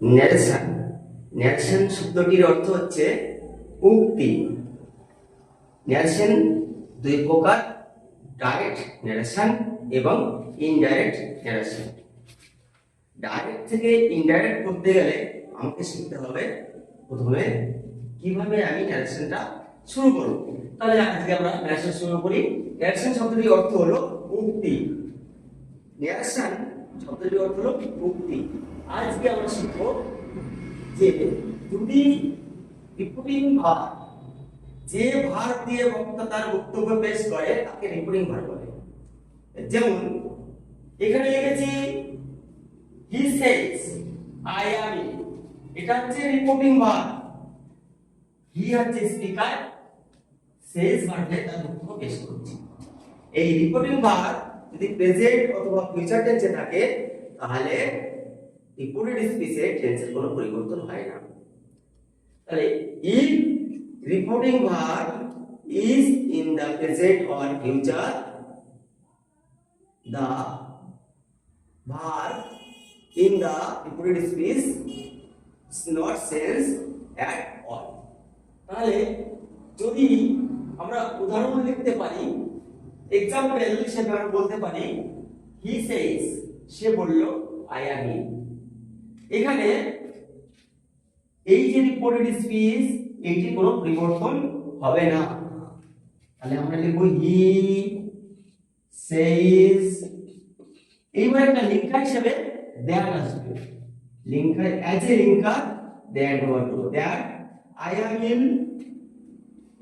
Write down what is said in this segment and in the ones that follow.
Narration. Narration শব্দটির অর্থ হচ্ছে উক্তি। ন্যারেশন দুই প্রকার, ডাইরেক্ট ন্যারেশন এবং ইনডাইরেক্ট ন্যারেশন। ডাইরেক্ট থেকে ইনডাইরেক্ট করতে গেলে আমাকে শিখতে হবে প্রথমে কিভাবে আমি ন্যারেশনটা শুরু করব। তাহলে আজকে আমরা ন্যারেশন শুরু করি। ন্যারেশন শব্দটির অর্থ হলো উক্তি। ন্যারেশন শব্দটির অর্থ হলো উক্তি। আজকে আমরা শিখব যে যদি রিপোর্টিং ভার্ব, যে ভার্ব দিয়ে বক্তা তার বক্তব্য পেশ করে তাকে রিপোর্টিং ভার্ব বলে। যেমন এখানে লিখেছি হি সেজ, আই অ্যাম, এটা হচ্ছে রিপোর্টিং ভার্ব। হি হচ্ছে স্পিকার, সেজ ভার্বে তার বক্তব্য পেশ করছে। এই রিপোর্টিং ভার্ব যদি প্রেজেন্ট অথবা ফিউচার টেন্সে থাকে তাহলে রিপোর্টেড স্পিচে টেন্সের কোনো পরিবর্তন হয় না। তাহলে if reporting verb is in the present or future, the verb in the reported speech is not sense at all. তাহলে যদি আমরা উদাহরণ লিখতে পারি, এক্সাম্পল হিসেবে আমরা বলতে পারি হি সেজ, সে বলল আই অ্যাম হি। এখানে এই যে রিপোর্টেড স্পিচ এইটি কোনো পরিবর্তন হবে না। তাহলে আমরা লিখব হি সেজ। এইবার একটা লিঙ্কার হিসেবে দ্যাট আসবে, linker as a linker that word, that I am in.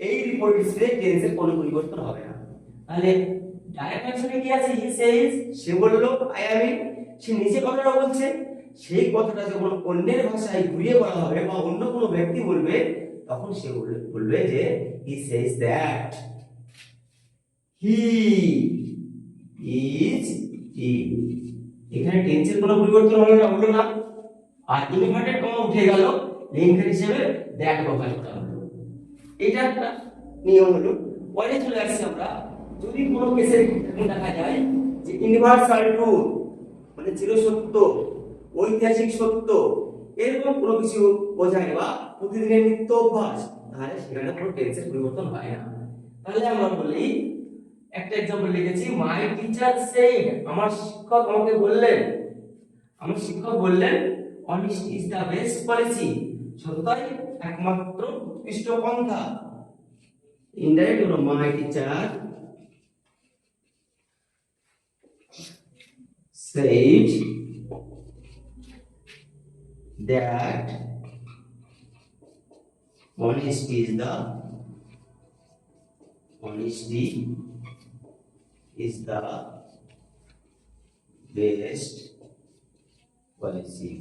এই রিপোর্ট স্পেস টেন্সের কোনো পরিবর্তন হবে না। তাহলে ডাইরেক্ট অ্যাকশনে কি আছে? হি সেজ, সে বলল আই অ্যাম ইন, সে নিজে কথাটা বলছে। সেই কথাটা যখন অন্যের ভাষায় ঘুরিয়ে বলা হবে বা অন্য কোনো ব্যক্তি বলবে তখন সে বলবে যে he says that he is in. এখানে টেন্সের কোনো পরিবর্তন হলো না, আর ইনভার্টেড কমা উঠে গেল, লিঙ্কার হিসেবে দ্যাট ব্যবহার করা হলো। এটা একটা নিয়ম হলো। পরে চলে আসছি আমরা, যদি কোনো কেসে দেখা যায় যে ইউনিভার্সাল ট্রুথ মানে চিরসত্য, ঐতিহাসিক সত্য, এরকম কোনো কিছু বোঝায় বা প্রতিদিনের নিত্য অভ্যাস, তাহলে সেখানে কোনো টেন্সের পরিবর্তন হয় না। তাহলে আমরা বলি, একটা एग्जांपल লিখেছি, মাই টিচার সেড, আমার শিক্ষক আমাকে বললেন, আমার শিক্ষক বললেন honest is the best policy, সততাই একমাত্র উৎকৃষ্ট পন্থা। ইনডাইরেক্ট হলো my teacher said that honesty is the best policy.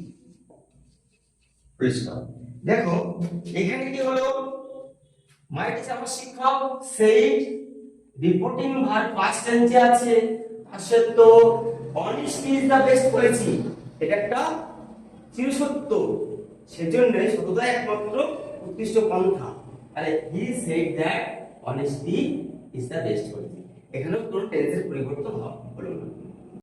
দেখো এখানে কি হলো, মাই টিচার আমার শিক্ষক, সেড রিপোর্টিং ভার্ব পাস্ট টেন্সে আছে, আসলে তো honesty is the best policy, এটা একটা চিরসত্য, সেজন্য সততা একমাত্র উৎকৃষ্ট পন্থা। তাহলে he said that honesty is the best policy, এখানে কোনো টেন্সের পরিবর্তন হলো না।